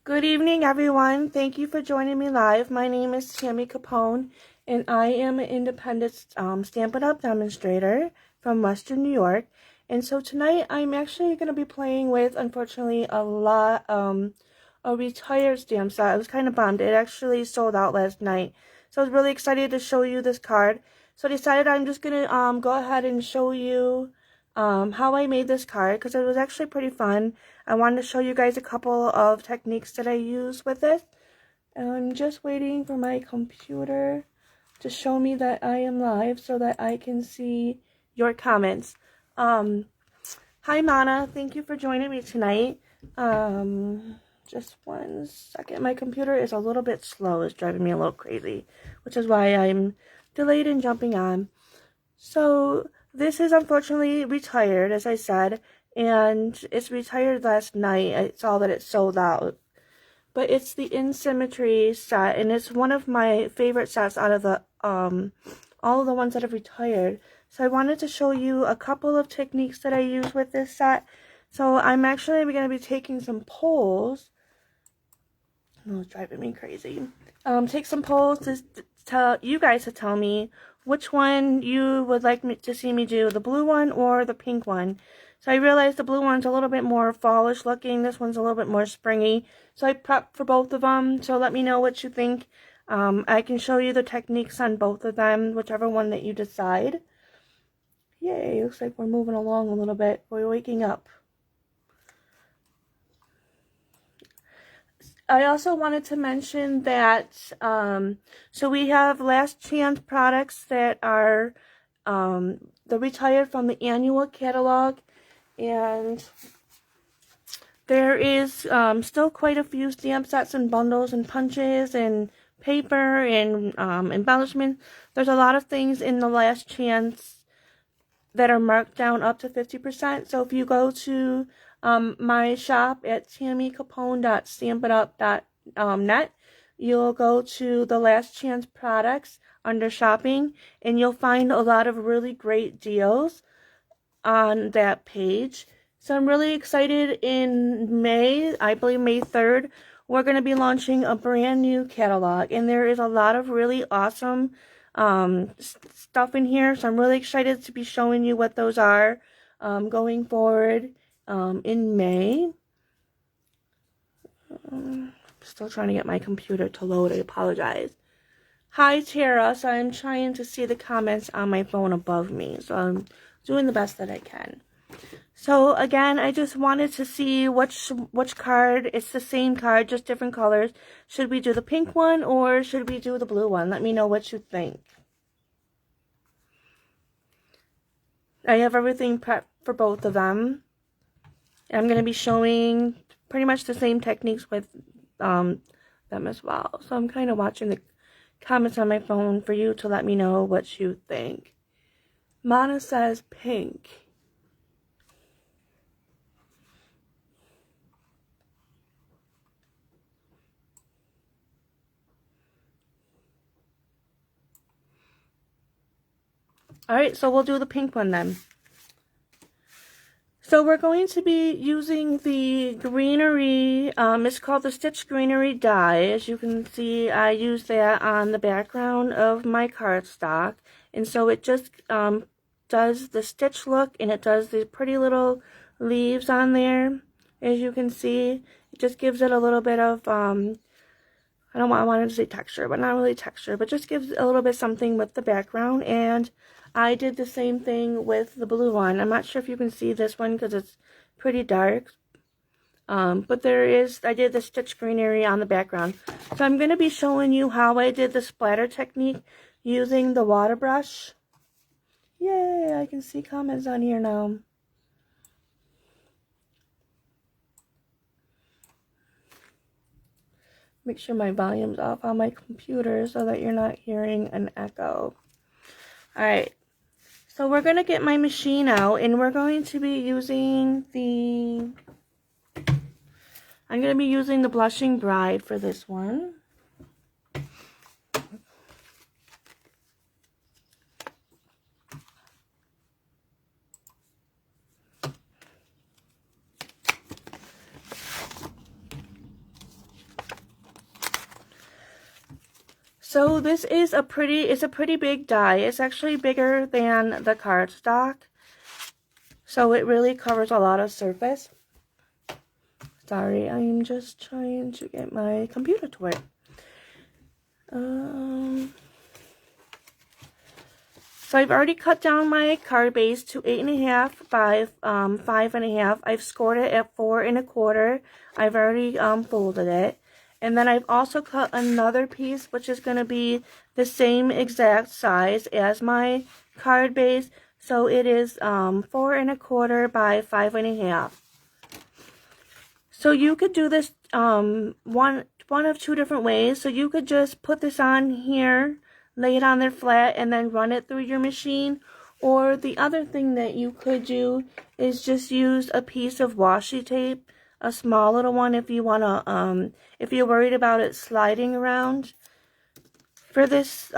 Good evening, everyone. Thank you for joining me live. My name is Tammy Capone, and I am an independent Stampin' Up! Demonstrator from Western New York. And so tonight, I'm actually going to be playing with, unfortunately, a retired stamp set. I was kind of bummed. It actually sold out last night. So I was really excited to show you this card. So I decided I'm just going to go ahead and show you how I made this card, because it was actually pretty fun. I wanted to show you guys a couple of techniques that I use with it. And I'm just waiting for my computer to show me that I am live so that I can see your comments. Hi Mana, thank you for joining me tonight. Just one second. My computer is a little bit slow. It's driving me a little crazy, which is why I'm delayed in jumping on. So this is unfortunately retired, as I said, and it's retired last night. I saw that it sold out. But it's the Symmetry set, and it's one of my favorite sets out of the all of the ones that have retired. So I wanted to show you a couple of techniques that I use with this set. So I'm actually going to be taking some polls. Oh, it's driving me crazy. Take some polls to tell you guys to tell me which one you would like me to see me do, the blue one or the pink one. So I realized the blue one's a little bit more fallish looking. This one's a little bit more springy. So I prepped for both of them. So let me know what you think. I can show you the techniques on both of them, whichever one that you decide. Yay, looks like we're moving along a little bit. We're waking up. I also wanted to mention that, so we have last chance products that are the retired from the annual catalog, and there is still quite a few stamp sets and bundles and punches and paper and embellishments. There's a lot of things in the last chance that are marked down up to 50%. So if you go to my shop at tammycapone.stampinup.net, you'll go to the last chance products under shopping, and you'll find a lot of really great deals on that page. So I'm really excited. In May, I believe May 3rd, we're going to be launching a brand new catalog, and there is a lot of really awesome stuff in here. So I'm really excited to be showing you what those are going forward in May. Still trying to get my computer to load. I apologize. Hi Tara, so I'm trying to see the comments on my phone above me, so I'm doing the best that I can. So again, I just wanted to see which card. It's the same card, just different colors. Should we do the pink one or should we do the blue one? Let me know what you think. I have everything prepped for both of them. I'm going to be showing pretty much the same techniques with them as well. So I'm kind of watching the comments on my phone for you to let me know what you think. Mana says pink. Alright, so we'll do the pink one then. So we're going to be using the Greenery, it's called the Stitch Greenery die. As you can see, I use that on the background of my cardstock. And so it just does the stitch look, and it does these pretty little leaves on there. As you can see, it just gives it a little bit of, I wanted to say texture, but not really texture, but just gives a little bit something with the background. And I did the same thing with the blue one. I'm not sure if you can see this one because it's pretty dark. But I did the Stitch Greenery on the background. So I'm going to be showing you how I did the splatter technique using the water brush. Yay, I can see comments on here now. Make sure my volume's off on my computer so that you're not hearing an echo. Alright. So we're going to get my machine out, and we're going to be using I'm going to be using the Blushing Bride for this one. So this is it's a pretty big die. It's actually bigger than the cardstock. So it really covers a lot of surface. Sorry, I'm just trying to get my computer to work. So I've already cut down my card base to 8.5 by 5.5. I've scored it at 4 1/4. I've already folded it. And then I've also cut another piece, which is going to be the same exact size as my card base. So it is 4 1/4 by 5.5. So you could do this one of two different ways. So you could just put this on here, lay it on there flat, and then run it through your machine. Or the other thing that you could do is just use a piece of washi tape, a small little one, if you want to, if you're worried about it sliding around. For this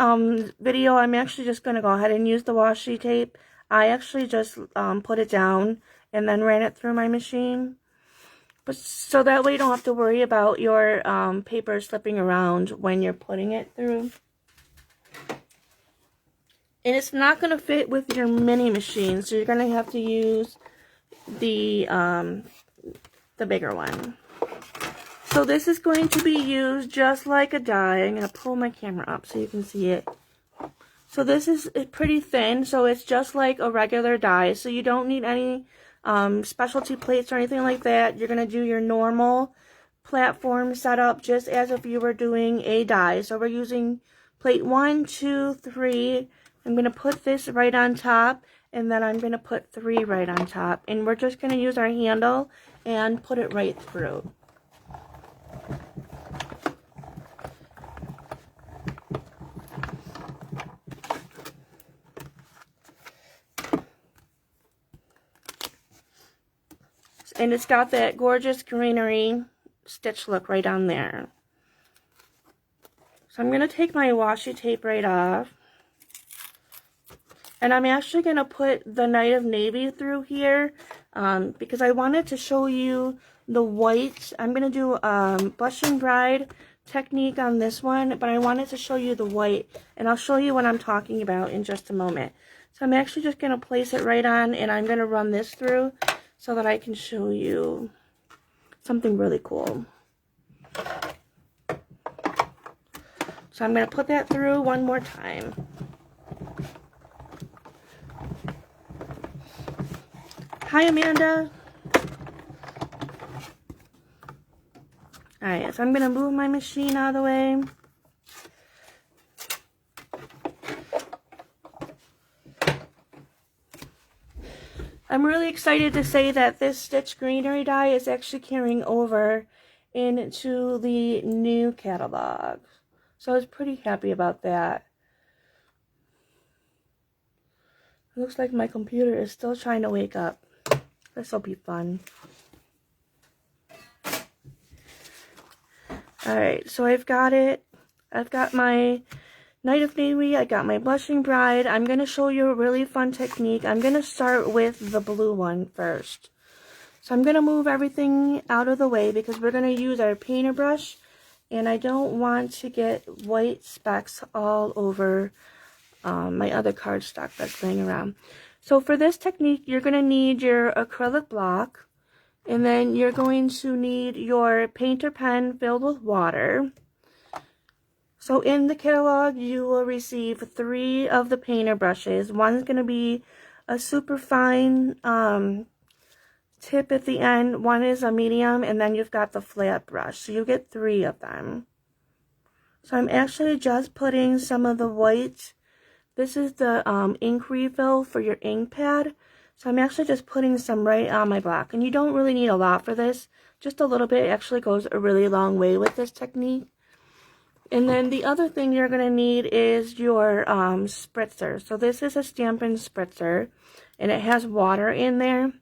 video, I'm actually just going to go ahead and use the washi tape. I actually just put it down and then ran it through my machine. But so that way you don't have to worry about your paper slipping around when you're putting it through. And it's not going to fit with your mini machine, so you're going to have to use the bigger one. So this is going to be used just like a die. I'm going to pull my camera up so you can see it. So this is pretty thin, so it's just like a regular die. So you don't need any specialty plates or anything like that. You're going to do your normal platform setup just as if you were doing a die. So we're using plate 1, 2, 3. I'm going to put this right on top, and then I'm going to put 3 right on top. And we're just going to use our handle and put it right through. And it's got that gorgeous greenery stitch look right on there. So I'm going to take my washi tape right off. And I'm actually going to put the Night of Navy through here because I wanted to show you the white. I'm going to do Blushing Bride technique on this one, but I wanted to show you the white. And I'll show you what I'm talking about in just a moment. So I'm actually just going to place it right on, and I'm going to run this through so that I can show you something really cool. So I'm going to put that through one more time. Hi, Amanda. Alright, so I'm going to move my machine out of the way. I'm really excited to say that this Stitch Greenery die is actually carrying over into the new catalog. So I was pretty happy about that. It looks like my computer is still trying to wake up. This will be fun. Alright, so I've got it. I've got my Night of Navy. I got my Blushing Bride. I'm going to show you a really fun technique. I'm going to start with the blue one first. So I'm going to move everything out of the way because we're going to use our painter brush. And I don't want to get white specks all over my other cardstock that's laying around. So for this technique, you're going to need your acrylic block. And then you're going to need your painter pen filled with water. So in the catalog, you will receive 3 of the painter brushes. One's going to be a super fine tip at the end. One is a medium, and then you've got the flat brush. So you get 3 of them. So I'm actually just putting some of the white. This is the ink refill for your ink pad. So I'm actually just putting some right on my block. And you don't really need a lot for this. Just a little bit actually goes a really long way with this technique. And then the other thing you're going to need is your spritzer. So this is a Stampin Spritzer, and it has water in there.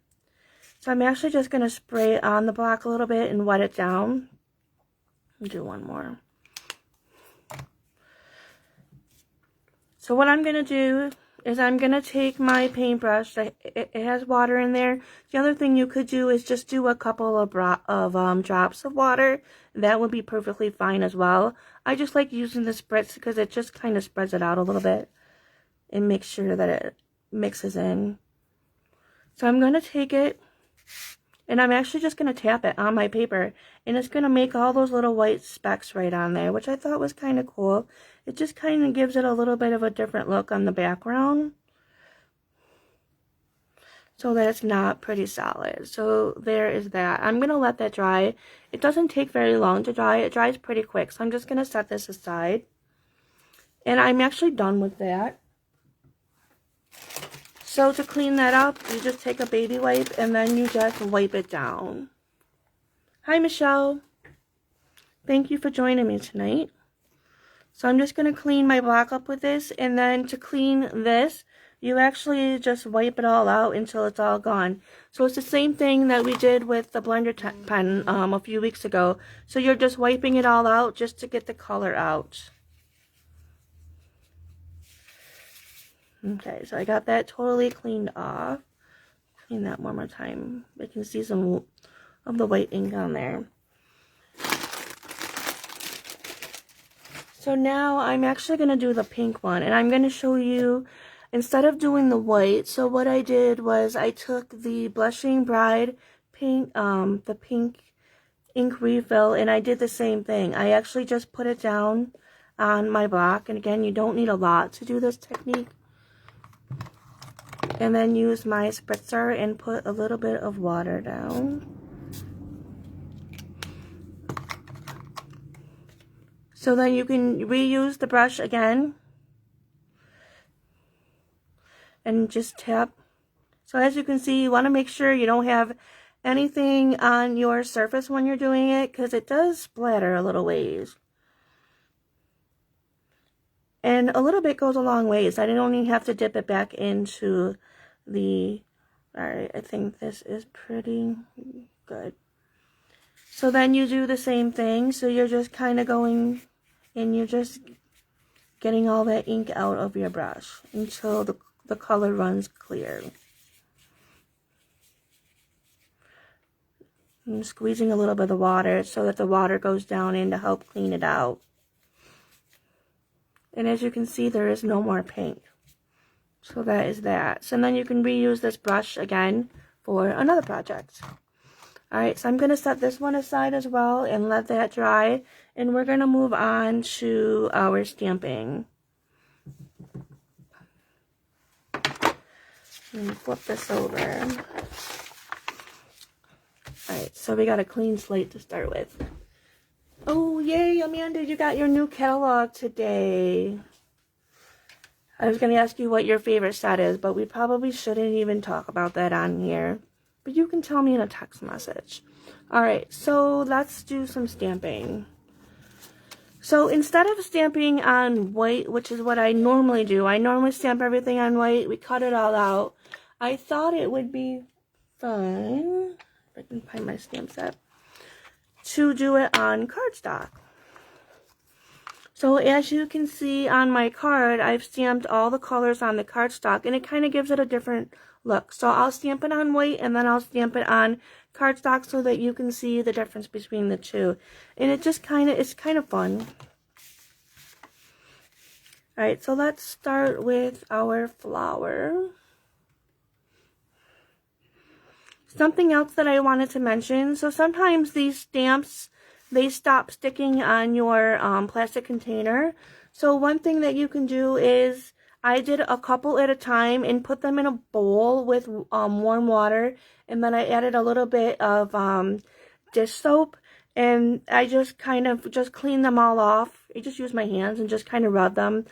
So I'm actually just going to spray it on the block a little bit and wet it down. I'll do one more. So what I'm going to do is I'm going to take my paintbrush. It has water in there. The other thing you could do is just do a couple of drops of water. That would be perfectly fine as well. I just like using the spritz because it just kind of spreads it out a little bit and makes sure that it mixes in. So I'm going to take it, and I'm actually just going to tap it on my paper, and it's going to make all those little white specks right on there, which I thought was kind of cool. It just kind of gives it a little bit of a different look on the background, so that it's not pretty solid. So there is that. I'm going to let that dry. It doesn't take very long to dry. It dries pretty quick, so I'm just going to set this aside. And I'm actually done with that. So to clean that up, you just take a baby wipe and then you just wipe it down. Hi, Michelle. Thank you for joining me tonight. So I'm just going to clean my block up with this, and then to clean this, you actually just wipe it all out until it's all gone. So it's the same thing that we did with the blender pen a few weeks ago. So you're just wiping it all out just to get the color out. Okay, so I got that totally cleaned off. Clean that one more time. I can see some of the white ink on there. So now I'm actually going to do the pink one, and I'm going to show you, instead of doing the white, so what I did was I took the Blushing Bride pink, the pink ink refill, and I did the same thing. I actually just put it down on my block, and again, you don't need a lot to do this technique. And then use my spritzer and put a little bit of water down. So then you can reuse the brush again. And just tap. So as you can see, you want to make sure you don't have anything on your surface when you're doing it, because it does splatter a little ways. And a little bit goes a long ways. I don't even have to dip it back into the... Alright, I think this is pretty good. So then you do the same thing. So you're just kind of going and you're just getting all that ink out of your brush until the color runs clear. I'm squeezing a little bit of water so that the water goes down in to help clean it out. And as you can see, there is no more pink. So that is that. So then you can reuse this brush again for another project. Alright, so I'm going to set this one aside as well and let that dry. And we're going to move on to our stamping. Flip this over. Alright, so we got a clean slate to start with. Oh, yay, Amanda, you got your new catalog today. I was going to ask you what your favorite set is, but we probably shouldn't even talk about that on here. But you can tell me in a text message. Alright, so let's do some stamping. So instead of stamping on white, which is what I normally do, I normally stamp everything on white, we cut it all out. I thought it would be fun, if I can find my stamp set, to do it on cardstock. So as you can see on my card, I've stamped all the colors on the cardstock, and it kind of gives it a different look. So I'll stamp it on white, and then I'll stamp it on cardstock so that you can see the difference between the two. And it just it's kind of fun. Alright, so let's start with our flower. Something else that I wanted to mention, so sometimes these stamps, they stop sticking on your plastic container. So one thing that you can do is, I did a couple at a time and put them in a bowl with warm water, and then I added a little bit of dish soap, and I just kind of clean them all off. I just use my hands and just kind of rub them,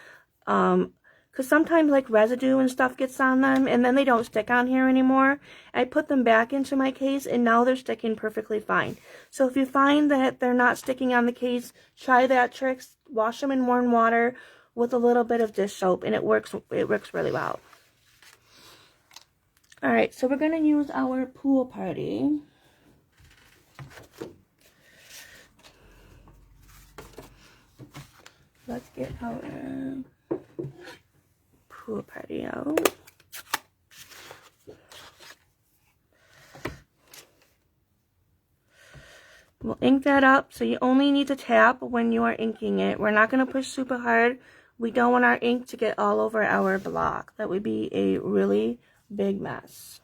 because sometimes like residue and stuff gets on them and then they don't stick on here anymore. I put them back into my case and now they're sticking perfectly fine. So if you find that they're not sticking on the case, try that trick. Wash them in warm water with a little bit of dish soap, and it works really well. Alright, so we're going to use our pool party. Let's get our pool party. video. We'll ink that up, so you only need to tap when you are inking it. We're not going to push super hard. We don't want our ink to get all over our block. That would be a really big mess.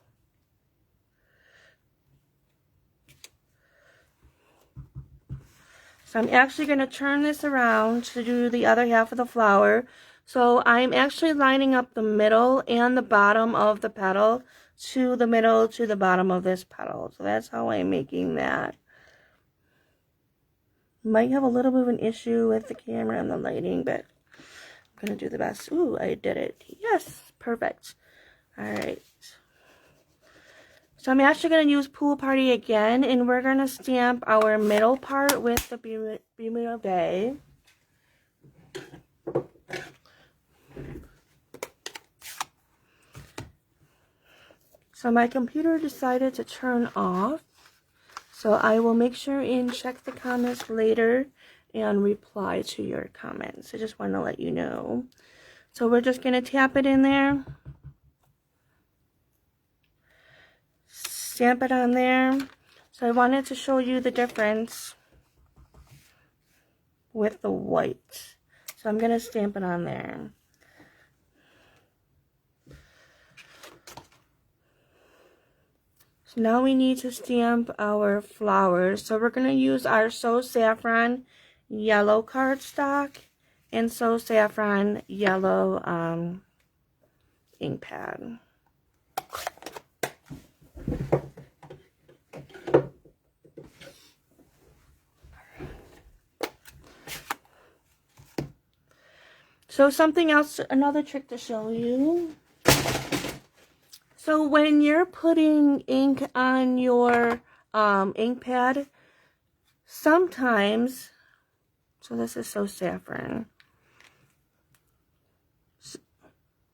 So I'm actually going to turn this around to do the other half of the flower. So I'm actually lining up the middle and the bottom of the petal to the middle to the bottom of this petal. So that's how I'm making that. Might have a little bit of an issue with the camera and the lighting, but I'm going to do the best. Ooh, I did it. Yes, perfect. Alright. So I'm actually going to use Pool Party again, and we're going to stamp our middle part with the Bermuda Bay. So my computer decided to turn off. So I will make sure and check the comments later and reply to your comments. I just want to let you know. So we're just going to tap it in there. Stamp it on there. So I wanted to show you the difference with the white. So I'm going to stamp it on there. So now we need to stamp our flowers. So we're going to use our So Saffron yellow cardstock and So Saffron yellow ink pad. So something else, another trick to show you. So when you're putting ink on your ink pad, sometimes, so this is So Saffron.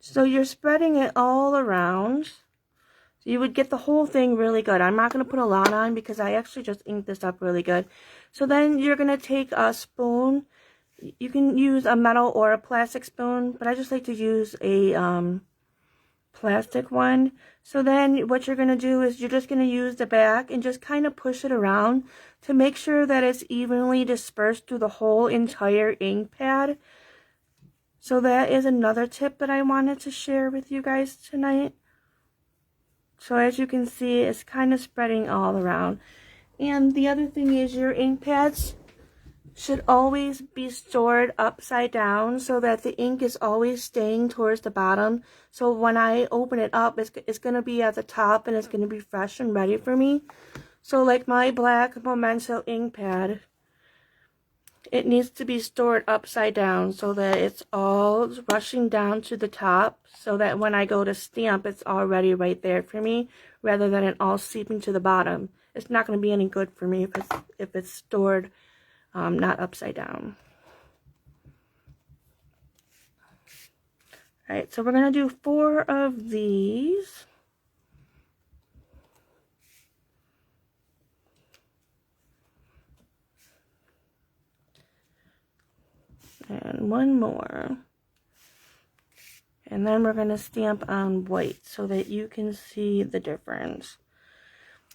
So you're spreading it all around. So you would get the whole thing really good. I'm not going to put a lot on because I actually just inked this up really good. So then you're going to take a spoon. You can use a metal or a plastic spoon, but I just like to use a plastic one. So then what you're going to do is you're just going to use the back and just kind of push it around to make sure that it's evenly dispersed through the whole entire ink pad. So that is another tip that I wanted to share with you guys tonight. So as you can see, it's kind of spreading all around. And the other thing is your ink pads should always be stored upside down so that the ink is always staying towards the bottom. So when I open it up, it's going to be at the top and it's going to be fresh and ready for me. So like my black Memento ink pad, it needs to be stored upside down so that it's all rushing down to the top so that when I go to stamp, it's already right there for me rather than it all seeping to the bottom. It's not going to be any good for me if it's stored not upside down. Alright, so we're going to do 4 of these. And 1 more. And then we're going to stamp on white so that you can see the difference.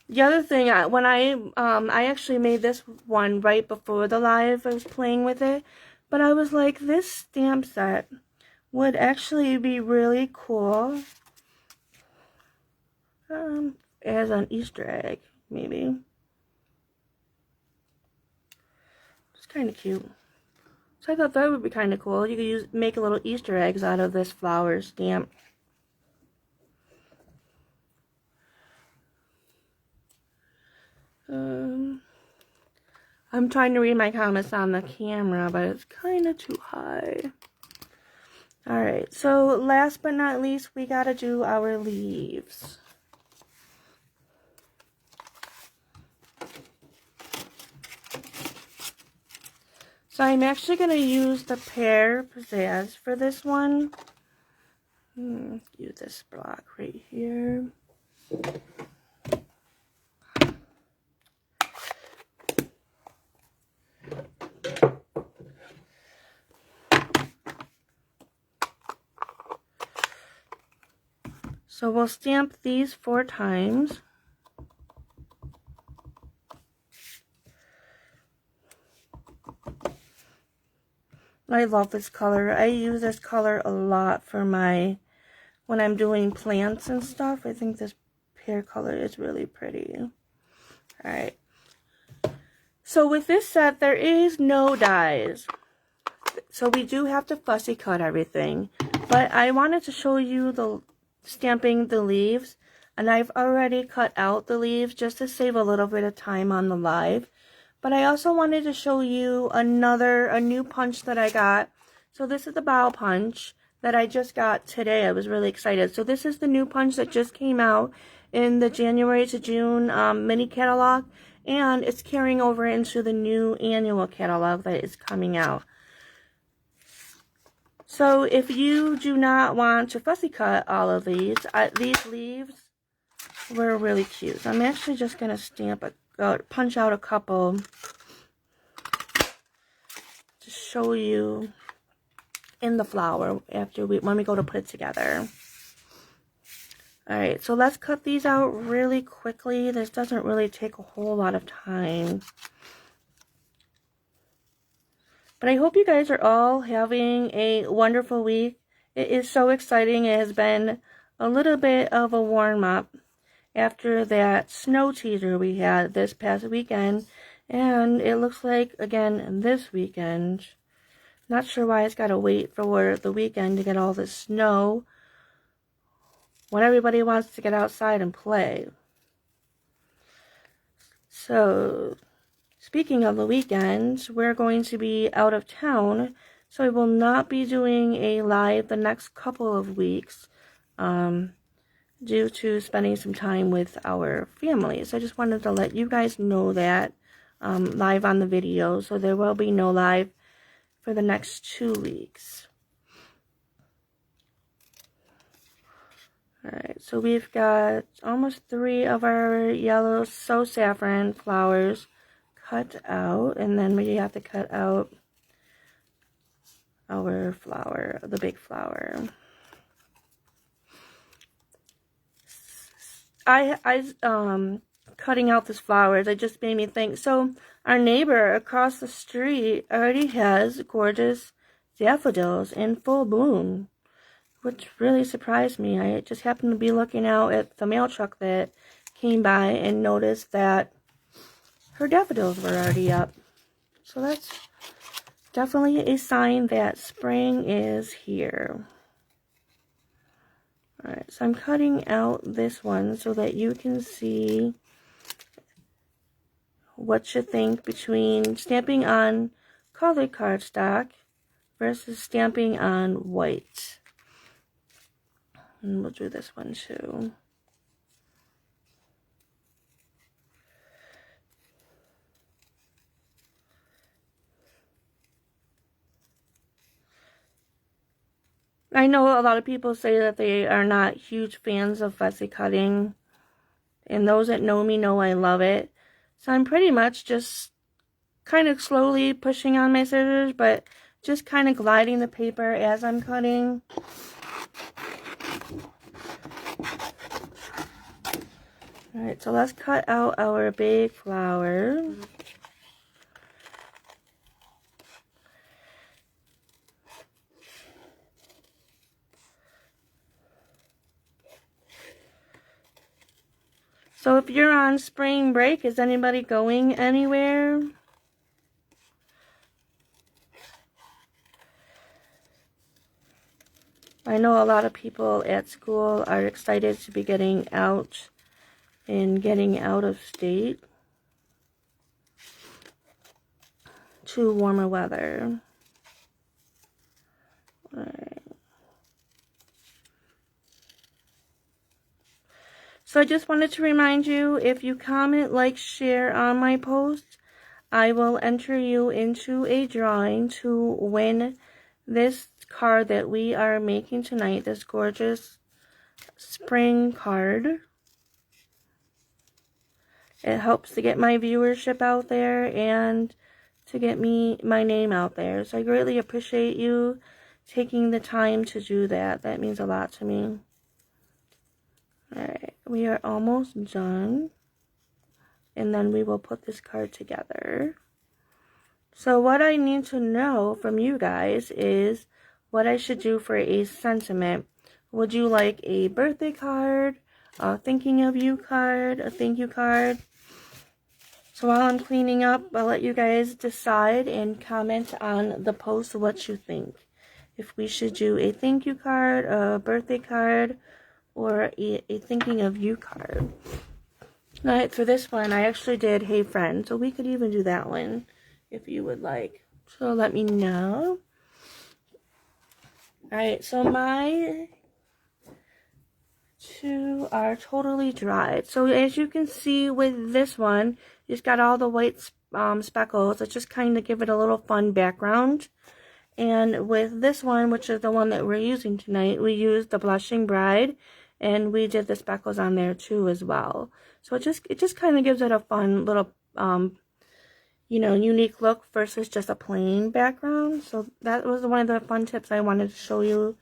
The other thing, when I actually made this one right before the live, I was playing with it, but I was like, this stamp set would actually be really cool as an Easter egg, maybe. It's kind of cute. So I thought that would be kind of cool. You could make a little Easter eggs out of this flower stamp. I'm trying to read my comments on the camera, but it's kind of too high. Alright, so last but not least, we gotta do our leaves. So I'm actually going to use the Pear Pizzazz for this one. Use this block right here. So we'll stamp these 4 times. I love this color. I use this color a lot for when I'm doing plants and stuff. I think this pear color is really pretty. Alright. So with this set, there is no dies. So we do have to fussy cut everything. But I wanted to show you the stamping the leaves. And I've already cut out the leaves just to save a little bit of time on the live. But I also wanted to show you a new punch that I got. So this is the bow punch that I just got today. I was really excited. So this is the new punch that just came out in the January to June mini catalog. And it's carrying over into the new annual catalog that is coming out. So if you do not want to fussy cut all of these leaves were really cute. So I'm actually just going to punch out a couple to show you in the flower when we go to put it together. Alright, so let's cut these out really quickly. This doesn't really take a whole lot of time. But I hope you guys are all having a wonderful week. It is so exciting. It has been a little bit of a warm-up after that snow teaser we had this past weekend. And it looks like, again, this weekend. Not sure why it's got to wait for the weekend to get all the snow when everybody wants to get outside and play. So, speaking of the weekend, we're going to be out of town, so I will not be doing a live the next couple of weeks due to spending some time with our family. So I just wanted to let you guys know that live on the video. So there will be no live for the next 2 weeks. Alright, so we've got almost 3 of our yellow So Saffron flowers cut out, and then we have to cut out our flower, the big flower. Cutting out these flowers, it just made me think, so our neighbor across the street already has gorgeous daffodils in full bloom, which really surprised me. I just happened to be looking out at the mail truck that came by and noticed that her daffodils were already up. So that's definitely a sign that spring is here. Alright, so I'm cutting out this one so that you can see what you think between stamping on colored cardstock versus stamping on white. And we'll do this one too. I know a lot of people say that they are not huge fans of fussy cutting. And those that know me know I love it. So I'm pretty much just kind of slowly pushing on my scissors, but just kind of gliding the paper as I'm cutting. Alright, so let's cut out our big flower. So if you're on spring break, is anybody going anywhere? I know a lot of people at school are excited to be getting out and getting out of state to warmer weather. All right. So I just wanted to remind you, if you comment, like, share on my post, I will enter you into a drawing to win this card that we are making tonight, this gorgeous spring card. It helps to get my viewership out there and to get my name out there. So I greatly appreciate you taking the time to do that. That means a lot to me. Alright, we are almost done. And then we will put this card together. So what I need to know from you guys is what I should do for a sentiment. Would you like a birthday card, a thinking of you card, a thank you card? So while I'm cleaning up, I'll let you guys decide and comment on the post what you think. If we should do a thank you card, a birthday card, or a thinking of you card. Alright, for this one, I actually did Hey Friend, so we could even do that one if you would like. So let me know. Alright, so my two are totally dried. So as you can see with this one, it's got all the white speckles. Let's just kind of give it a little fun background. And with this one, which is the one that we're using tonight, we used the Blushing Bride, and we did the speckles on there too as well. So it just kind of gives it a fun little, you know, unique look versus just a plain background. So that was one of the fun tips I wanted to show you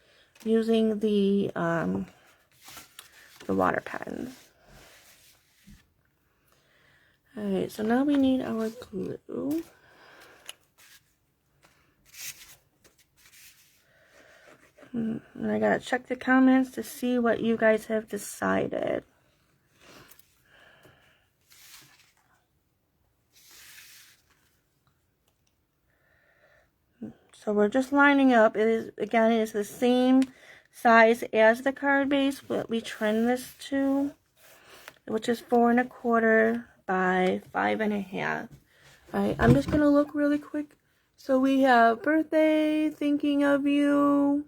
using the water pen. Alright, so now we need our glue. And I gotta check the comments to see what you guys have decided. So we're just lining up. It is, again, it is the same size as the card base that we trimmed this to, which is 4 1/4 by 5 1/2. Alright, I'm just gonna look really quick. So we have birthday, thinking of you.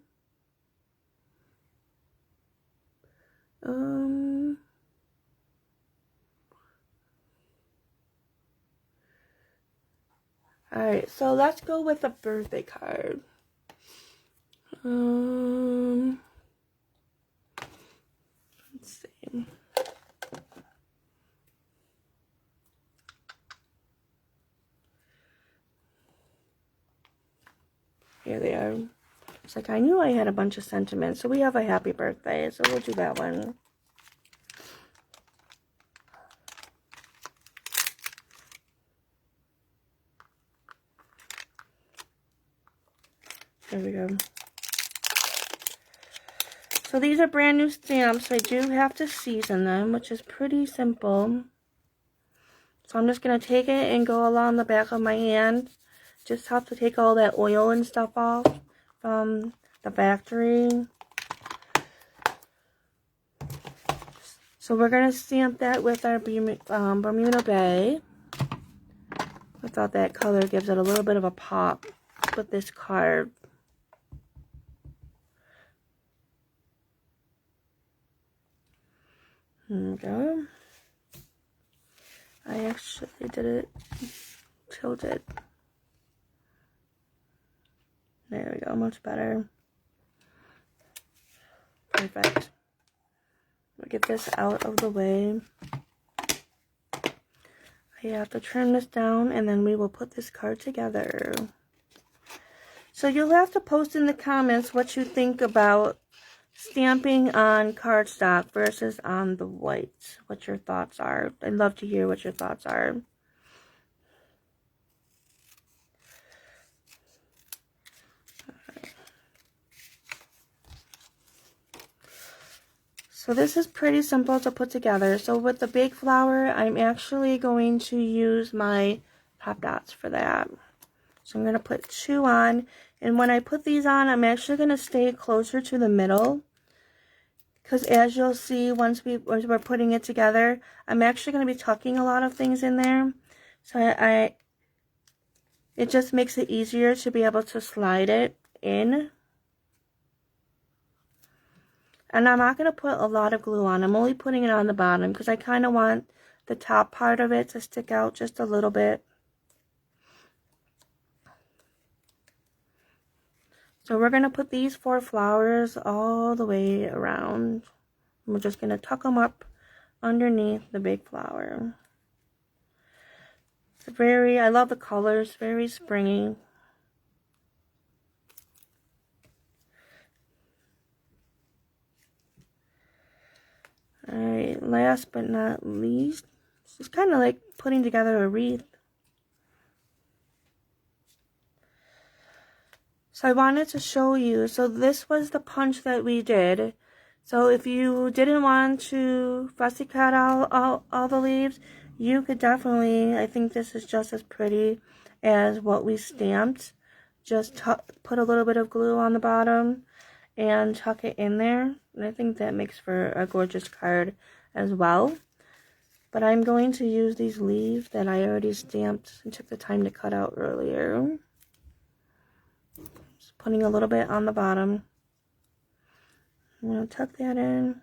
Alright, so let's go with the birthday card. Let's see. Here they are. It's like I knew I had a bunch of sentiments. So we have a happy birthday, so we'll do that one. There we go. So these are brand new stamps. I do have to season them, which is pretty simple. So I'm just going to take it and go along the back of my hand. Just have to take all that oil and stuff off from the factory. So we're going to stamp that with our Bermuda Bay. I thought that color gives it a little bit of a pop with this card. There we go. I actually did it tilted. There we go, much better. Perfect. We'll get this out of the way. I have to trim this down and then we will put this card together. So you'll have to post in the comments what you think about stamping on cardstock versus on the white. What your thoughts are. I'd love to hear what your thoughts are. So this is pretty simple to put together. So with the big flower, I'm actually going to use my pop dots for that. So I'm going to put 2 on. And when I put these on, I'm actually going to stay closer to the middle. Because as you'll see, once we're putting it together, I'm actually going to be tucking a lot of things in there. So it just makes it easier to be able to slide it in. And I'm not going to put a lot of glue on. I'm only putting it on the bottom because I kind of want the top part of it to stick out just a little bit. So we're going to put these 4 flowers all the way around. And we're just going to tuck them up underneath the big flower. It's I love the colors, very springy. Alright, last but not least, it's kind of like putting together a wreath. So I wanted to show you, so this was the punch that we did. So if you didn't want to fussy cut all the leaves, you could definitely, I think this is just as pretty as what we stamped. Just put a little bit of glue on the bottom and tuck it in there. And I think that makes for a gorgeous card as well. But I'm going to use these leaves that I already stamped and took the time to cut out earlier. Just putting a little bit on the bottom. I'm going to tuck that in.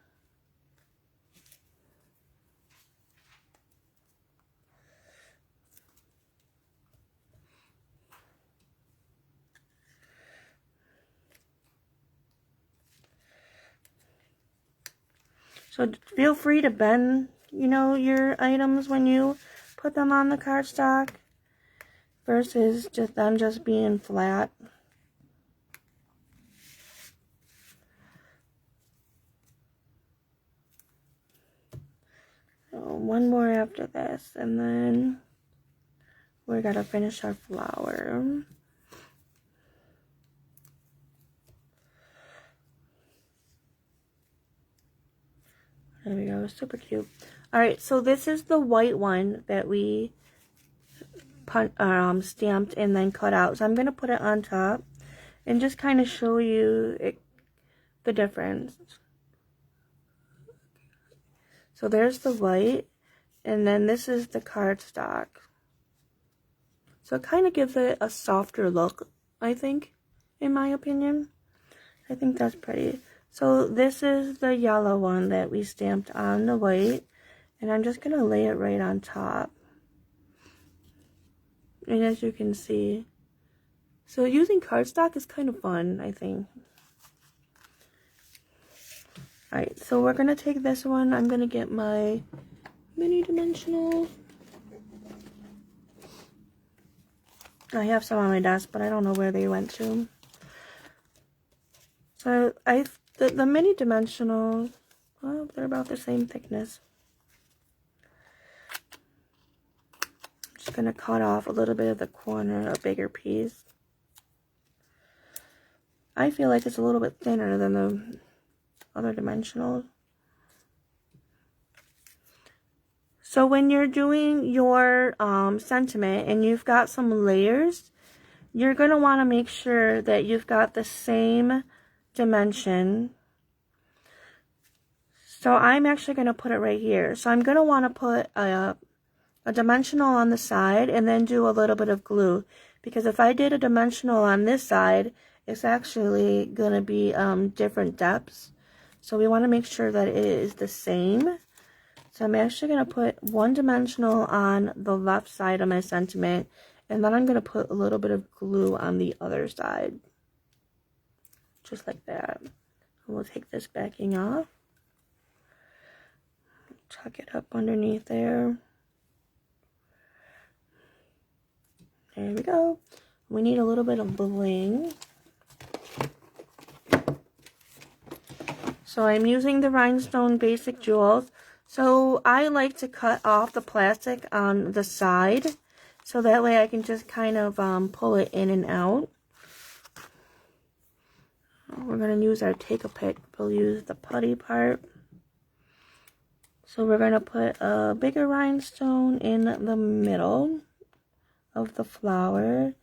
So feel free to bend, you know, your items when you put them on the cardstock versus them just being flat. So one more after this, and then we're gonna finish our flower. There we go, super cute. Alright, so this is the white one that we stamped and then cut out. So I'm going to put it on top and just kind of show you the difference. So there's the white, and then this is the cardstock. So it kind of gives it a softer look, I think, in my opinion. I think that's pretty. So this is the yellow one that we stamped on the white, and I'm just going to lay it right on top. And as you can see, so using cardstock is kind of fun, I think. Alright, so we're going to take this one. I'm going to get my mini dimensional. I have some on my desk, but I don't know where they went to. So the mini dimensional, well, they're about the same thickness. I'm just going to cut off a little bit of the corner, a bigger piece. I feel like it's a little bit thinner than the other dimensionals. So when you're doing your sentiment and you've got some layers, you're going to want to make sure that you've got the same dimension. So I'm actually going to put it right here. So I'm going to want to put a dimensional on the side and then do a little bit of glue. Because if I did a dimensional on this side, it's actually going to be different depths. So we want to make sure that it is the same. So I'm actually going to put one dimensional on the left side of my sentiment, and then I'm going to put a little bit of glue on the other side. Just like that. And we'll take this backing off. Tuck it up underneath there. There we go. We need a little bit of bling. So I'm using the Rhinestone Basic Jewels. So I like to cut off the plastic on the side, so that way I can just kind of pull it in and out. We're going to use our Take-A-Pick. We'll use the putty part. So we're going to put a bigger rhinestone in the middle of the flower,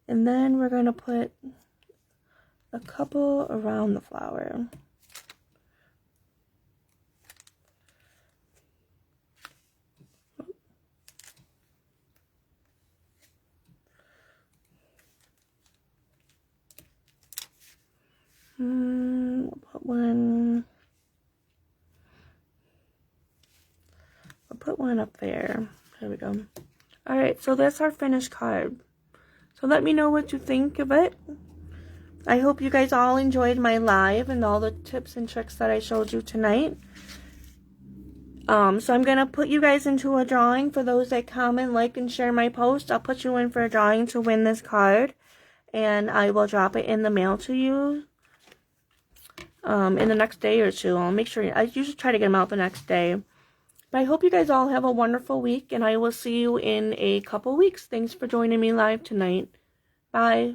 and then we're going to put a couple around the flower. We'll put one. I'll put one up there. There we go. Alright, so that's our finished card. So let me know what you think of it. I hope you guys all enjoyed my live and all the tips and tricks that I showed you tonight. So I'm going to put you guys into a drawing. For those that comment, like, and share my post, I'll put you in for a drawing to win this card. And I will drop it in the mail to you. in the next day or two. I'll make sure, I usually try to get them out the next day. But I hope you guys all have a wonderful week, and I will see you in a couple weeks. Thanks for joining me live tonight. Bye.